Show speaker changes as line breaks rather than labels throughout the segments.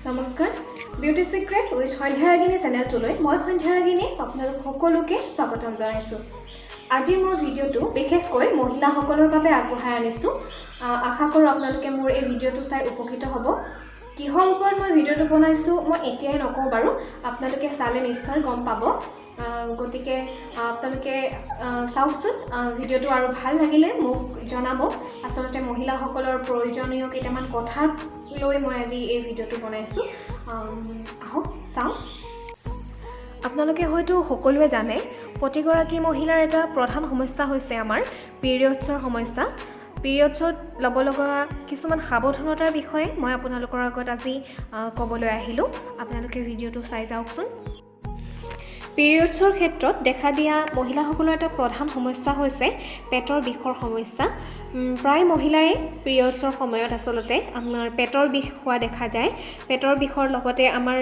নমস্কাৰ beauty secret with সন্ধ্যাৰাগিনী চেনেলটোলৈ মই সন্ধ্যাৰাগিনী আপোনালোক সকলোকে স্বাগতম জনাইছোঁ। আজিৰ মোৰ ভিডিঅ'টো বিশেষকৈ মহিলাসকলৰ বাবে আগবঢ়াই আনিছোঁ। আশা কৰোঁ আপোনালোকে মোৰ এই ভিডিঅ'টো চাই উপকৃত হ'ব। কিহৰ ওপৰত মই ভিডিঅ'টো বনাইছোঁ মই এতিয়াই নকওঁ বাৰু, আপোনালোকে চালে নিশ্চয় গম পাব। গতিকে আপোনালোকে চাওকচোন ভিডিঅ'টো, আৰু ভাল লাগিলে মোক জনাব। আচলতে মহিলাসকলৰ প্ৰয়োজনীয় কেইটামান কথা লৈ মই আজি এই ভিডিঅ'টো বনাইছোঁ। আহক চাওঁ। আপোনালোকে হয়তো সকলোৱে জানে প্ৰতিগৰাকী মহিলাৰ এটা প্ৰধান সমস্যা হৈছে আমাৰ পিৰিয়ডছৰ সমস্যা। পিৰিয়ডছত ল'ব লগা কিছুমান সাৱধানতাৰ বিষয়ে মই আপোনালোকৰ আগত আজি ক'বলৈ আহিলোঁ। আপোনালোকে ভিডিঅ'টো চাই যাওকচোন। পিৰিয়ডছৰ ক্ষেত্ৰত দেখা দিয়া মহিলাসকলৰ এটা প্ৰধান সমস্যা হৈছে পেটৰ বিষৰ সমস্যা। প্ৰায় মহিলাই পিৰিয়ডছৰ সময়ত আচলতে আমাৰ পেটৰ বিষ হোৱা দেখা যায়। পেটৰ বিষৰ লগতে আমাৰ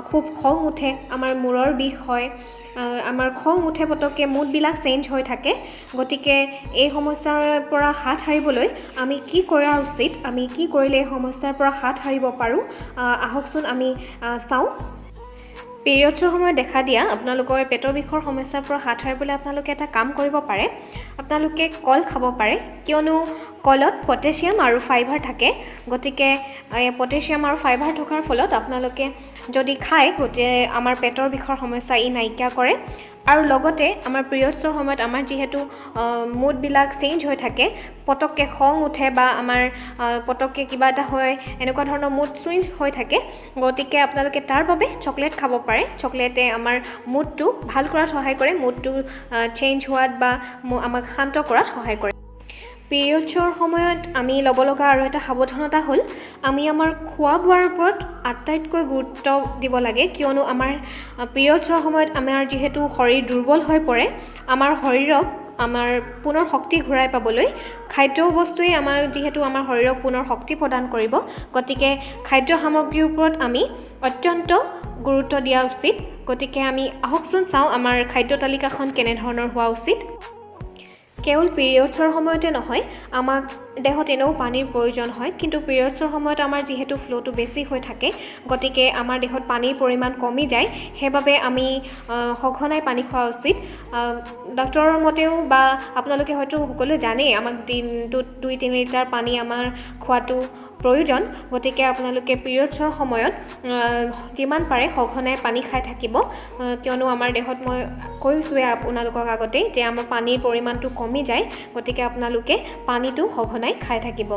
খুব খং উঠে, আমাৰ মূৰৰ বিষ হয়, আমাৰ খং উঠে, পটককৈ মুডবিলাক চেঞ্জ হৈ থাকে। গতিকে এই সমস্যাৰ পৰা হাত সাৰিবলৈ আমি কি কৰা উচিত, আমি কি কৰিলে এই সমস্যাৰ পৰা হাত সাৰিব পাৰোঁ, আহকচোন আমি চাওঁ। পিৰিয়ডছৰ সময়ত দেখা দিয়া আপোনালোকৰ পেটৰ বিষৰ সমস্যাৰ পৰা হাত সাৰিবলৈ আপোনালোকে এটা কাম কৰিব পাৰে। আপোনালোকে কল খাব পাৰে, কিয়নো কলত পটেছিয়াম আৰু ফাইবাৰ থাকে। গতিকে পটেছিয়াম আৰু ফাইবাৰ থকাৰ ফলত আপোনালোকে যদি খায় গতিকে আমাৰ পেটৰ বিষৰ সমস্যা ই নাইকিয়া কৰে। আৰু লগতে আমাৰ পিৰিয়ডছৰ সময়ত আমাৰ যিহেতু মুডবিলাক চেঞ্জ হৈ থাকে, পটককৈ খং উঠে বা আমাৰ পটককৈ কিবা এটা হয়, এনেকুৱা ধৰণৰ মুড চুইং হৈ থাকে। গতিকে আপোনালোকে তাৰ বাবে চকলেট খাব পাৰে। চকলেটে আমাৰ মুডটো ভাল কৰাত সহায় কৰে, মুডটো চেঞ্জ হোৱাত বা আমাক শান্ত কৰাত সহায় কৰে। পিৰিয়ডছৰ সময়ত আমি ল'ব লগা আৰু এটা সাৱধানতা হ'ল আমি আমাৰ খোৱা বোৱাৰ ওপৰত আটাইতকৈ গুৰুত্ব দিব লাগে। কিয়নো আমাৰ পিৰিয়ডছৰ সময়ত আমাৰ যিহেতু শৰীৰ দুৰ্বল হৈ পৰে, আমাৰ শৰীৰক আমাৰ পুনৰ শক্তি ঘূৰাই পাবলৈ খাদ্য বস্তুৱে যিহেতু আমাৰ শৰীৰক পুনৰ শক্তি প্ৰদান কৰিব। গতিকে খাদ্য সামগ্ৰীৰ ওপৰত আমি অত্যন্ত গুৰুত্ব দিয়া উচিত। গতিকে আমি আহকচোন চাওঁ আমাৰ খাদ্য তালিকাখন কেনেধৰণৰ হোৱা উচিত। কেৱল পিৰিয়ডছৰ সময়তে নহয়, আমাক দেহত এনেও পানীৰ প্ৰয়োজন হয়, কিন্তু পিৰিয়ডছৰ সময়ত আমাৰ যিহেতু ফ্ল'টো বেছি হৈ থাকে, গতিকে আমাৰ দেহত পানীৰ পৰিমাণ কমি যায়। সেইবাবে আমি সঘনাই পানী খোৱা উচিত। ডক্টৰৰ মতেও বা আপোনালোকে হয়তো সকলোৱে জানেই আমাক দিনটোত 2-3 লিটাৰ পানী আমাৰ খোৱাটো প্ৰয়োজন। গতিকে আপোনালোকে পিৰিয়ডছৰ সময়ত যিমান পাৰে সঘনাই পানী খাই থাকিব, কিয়নো আমাৰ দেহত মই কৈছোঁৱে আপোনালোকক আগতেই যে আমাৰ পানীৰ পৰিমাণটো কমি যায়। গতিকে আপোনালোকে পানীটো সঘনাই খাই থাকিব।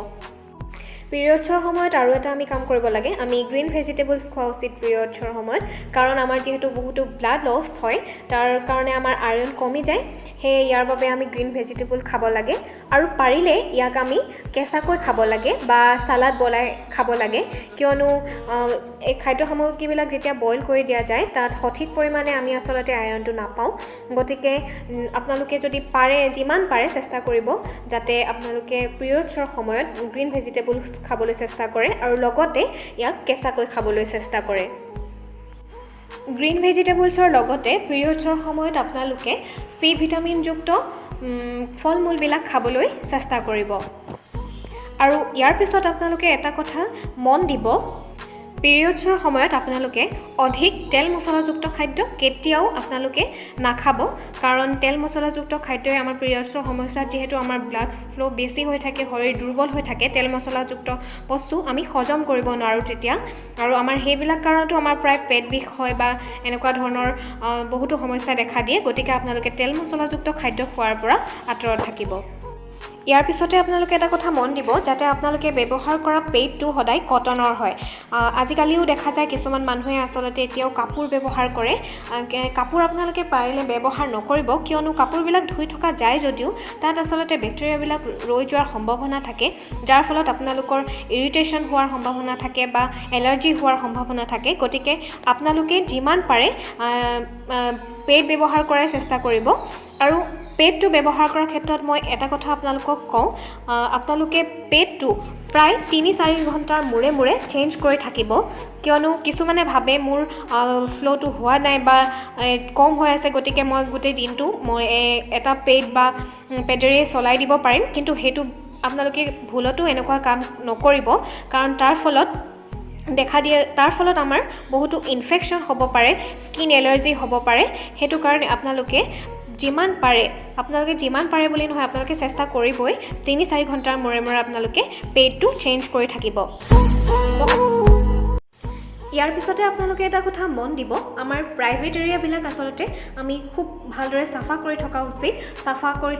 পিৰিয়ডছৰ সময়ত আৰু এটা আমি কাম কৰিব লাগে, আমি গ্ৰীণ ভেজিটেবলছ খোৱা উচিত পিৰিয়ডছৰ সময়ত। কাৰণ আমাৰ যিহেতু বহুতো ব্লাড লছ হয়, তাৰ কাৰণে আমাৰ আইৰণ কমি যায়। সেয়ে ইয়াৰ বাবে আমি গ্ৰীণ ভেজিটেবল খাব লাগে। আৰু পাৰিলে ইয়াক আমি কেঁচাকৈ খাব লাগে বা চালাড বনাই খাব লাগে। কিয়নো এই খাদ্য সামগ্ৰীবিলাক যেতিয়া বইল কৰি দিয়া যায় তাত সঠিক পৰিমাণে আমি আচলতে আইৰণটো নাপাওঁ। গতিকে আপোনালোকে যদি পাৰে, যিমান পাৰে চেষ্টা কৰিব যাতে আপোনালোকে পিৰিয়ডছৰ সময়ত গ্ৰীণ ভেজিটেবলছ খাবলৈ চেষ্টা কৰে আৰু লগতে ইয়াক কেঁচাকৈ খাবলৈ চেষ্টা কৰে। গ্ৰীণ ভেজিটেবলছৰ লগতে পিৰিয়ডছৰ সময়ত আপোনালোকে চি ভিটামিনযুক্ত ফল মূলবিলাক খাবলৈ চেষ্টা কৰিব। আৰু ইয়াৰ পিছত আপোনালোকে এটা কথা মন দিব, পিৰিয়ডছৰ সময়ত আপোনালোকে অধিক তেল মছলাযুক্ত খাদ্য কেতিয়াও আপোনালোকে নাখাব। কাৰণ তেল মছলাযুক্ত খাদ্যই আমাৰ পিৰিয়ডছৰ সমস্যাত যিহেতু আমাৰ ব্লাড ফ্ল' বেছি হৈ থাকে, শৰীৰ দুৰ্বল হৈ থাকে, তেল মছলাযুক্ত বস্তু আমি হজম কৰিব নোৱাৰোঁ তেতিয়া। আৰু আমাৰ সেইবিলাক কাৰণতো আমাৰ প্ৰায় পেট বিষ হয় বা এনেকুৱা ধৰণৰ বহুতো সমস্যা দেখা দিয়ে। গতিকে আপোনালোকে তেল মছলাযুক্ত খাদ্য খোৱাৰ পৰা আঁতৰত থাকিব। ইয়াৰ পিছতে আপোনালোকে এটা কথা মন দিব, যাতে আপোনালোকে ব্যৱহাৰ কৰা পেডটো সদায় কটনৰ হয়। আজিকালিও দেখা যায় কিছুমান মানুহে আচলতে এতিয়াও কাপোৰ ব্যৱহাৰ কৰে। কাপোৰ আপোনালোকে পাৰিলে ব্যৱহাৰ নকৰিব, কিয়নো কাপোৰবিলাক ধুই থকা যায় যদিও তাত আচলতে বেক্টেৰিয়াবিলাক ৰৈ যোৱাৰ সম্ভাৱনা থাকে, যাৰ ফলত আপোনালোকৰ ইৰিটেশ্যন হোৱাৰ সম্ভাৱনা থাকে বা এলাৰ্জি হোৱাৰ সম্ভাৱনা থাকে। গতিকে আপোনালোকে যিমান পাৰে পেড ব্যৱহাৰ কৰাৰ চেষ্টা কৰিব। আৰু পেডটো ব্যৱহাৰ কৰাৰ ক্ষেত্ৰত মই এটা কথা আপোনালোকক কওঁ, আপোনালোকে পেডটো প্ৰায় 3-4 ঘণ্টাৰ মূৰে মূৰে চেঞ্জ কৰি থাকিব। কিয়নো কিছুমানে ভাবে মোৰ ফ্ল'টো হোৱা নাই বা কম হৈ আছে, গতিকে মই গোটেই দিনটো মই এটা পেড বা পেডেৰে চলাই দিব পাৰিম। কিন্তু সেইটো আপোনালোকে ভুলতো এনেকুৱা কাম নকৰিব, কাৰণ তাৰ ফলত দেখা দিয়ে তাৰ ফলত আমাৰ বহুতো ইনফেকশ্যন হ'ব পাৰে স্কিন এলাৰ্জি হ'ব পাৰে সেইটো কাৰণে আপোনালোকে যিমান পাৰে বুলি নহয় আপোনালোকে চেষ্টা কৰিবই 3-4 ঘণ্টাৰ মূৰে মূৰে আপোনালোকে পেডটো চেঞ্জ কৰি থাকিব ইয়াৰ পিছতে আপোনালোকে এটা কথা মন দিব আমাৰ প্ৰাইভেট এৰিয়াবিলাক আচলতে আমি খুব ভালদৰে চাফা কৰি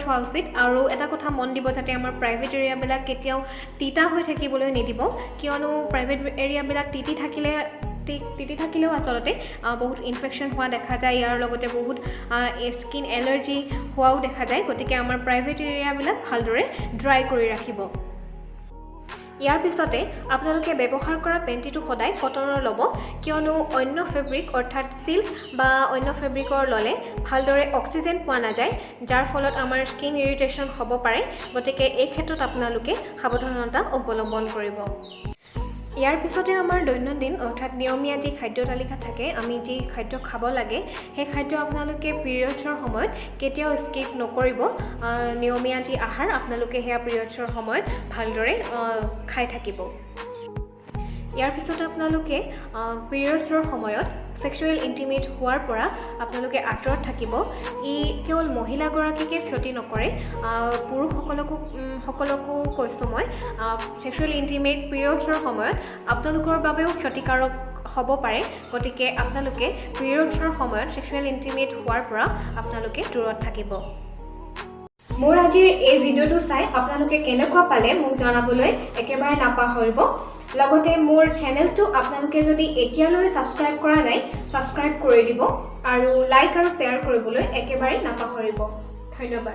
থোৱা উচিত আৰু এটা কথা মন দিব যাতে আমাৰ প্ৰাইভেট এৰিয়াবিলাক কেতিয়াও তিতা হৈ থাকিবলৈ নিদিব কিয়নো প্ৰাইভেট এৰিয়াবিলাক তিতি থাকিলেও আচলতে বহুত ইনফেকশ্যন হোৱা দেখা যায় ইয়াৰ লগতে বহুত স্কিন এলাৰ্জি হোৱাও দেখা যায় গতিকে আমাৰ প্ৰাইভেট এৰিয়াবিলাক ভালদৰে ড্ৰাই কৰি ৰাখিব ইয়াৰ পিছতে আপোনালোকে ব্যৱহাৰ কৰা পেণ্টিটো সদায় কটনৰ ল'ব কিয়নো অন্য ফেব্ৰিক অৰ্থাৎ সিল্ক বা অন্য ফেব্ৰিকৰ ল'লে ভালদৰে অক্সিজেন পোৱা নাযায় যাৰ ফলত আমাৰ স্কিন ইৰিটেশ্যন হ'ব পাৰে গতিকে এই ক্ষেত্ৰত আপোনালোকে সাৱধানতা অৱলম্বন কৰিব ইয়াৰ পিছতে আমাৰ দৈনন্দিন অৰ্থাৎ নিয়মীয়া যি খাদ্য তালিকা থাকে আমি যি খাদ্য খাব লাগে সেই খাদ্য আপোনালোকে পিৰিয়ডছৰ সময়ত কেতিয়াও স্কিপ নকৰিব নিয়মীয়া যি আহাৰ আপোনালোকে হেয়া পিৰিয়ডছৰ সময়ত ভালদৰে খাই থাকিব ইয়াৰ পিছত আপোনালোকে পিৰিয়ডছৰ সময়ত সেক্সুৱেল ইন্টিমেট হোৱাৰ পৰা আপোনালোকে আঁতৰত থাকিব ই কেৱল মহিলাগৰাকীকে ক্ষতি নকৰে পুৰুষসকলকো কৈছোঁ মই সেক্সুৱেল ইন্টিমেট পিৰিয়ডছৰ সময়ত আপোনালোকৰ বাবেও ক্ষতিকাৰক হ'ব পাৰে গতিকে আপোনালোকে পিৰিয়ডছৰ সময়ত সেক্সুৱেল ইন্টিমেট হোৱাৰ পৰা আপোনালোকে দূৰত থাকিব মোৰ আজিৰ এই ভিডিঅ'টো চাই আপোনালোকে কেনেকুৱা পালে মোক জনাবলৈ একেবাৰে নাপাহৰিব লগতে মোৰ চেনেলটো আপোনালোকে যদি এতিয়ালৈ সাবস্ক্ৰাইব কৰা নাই সাবস্ক্ৰাইব কৰি দিব আৰু লাইক আৰু শ্বেয়াৰ কৰিবলৈ একেবাৰে নাপাহৰিব ধন্যবাদ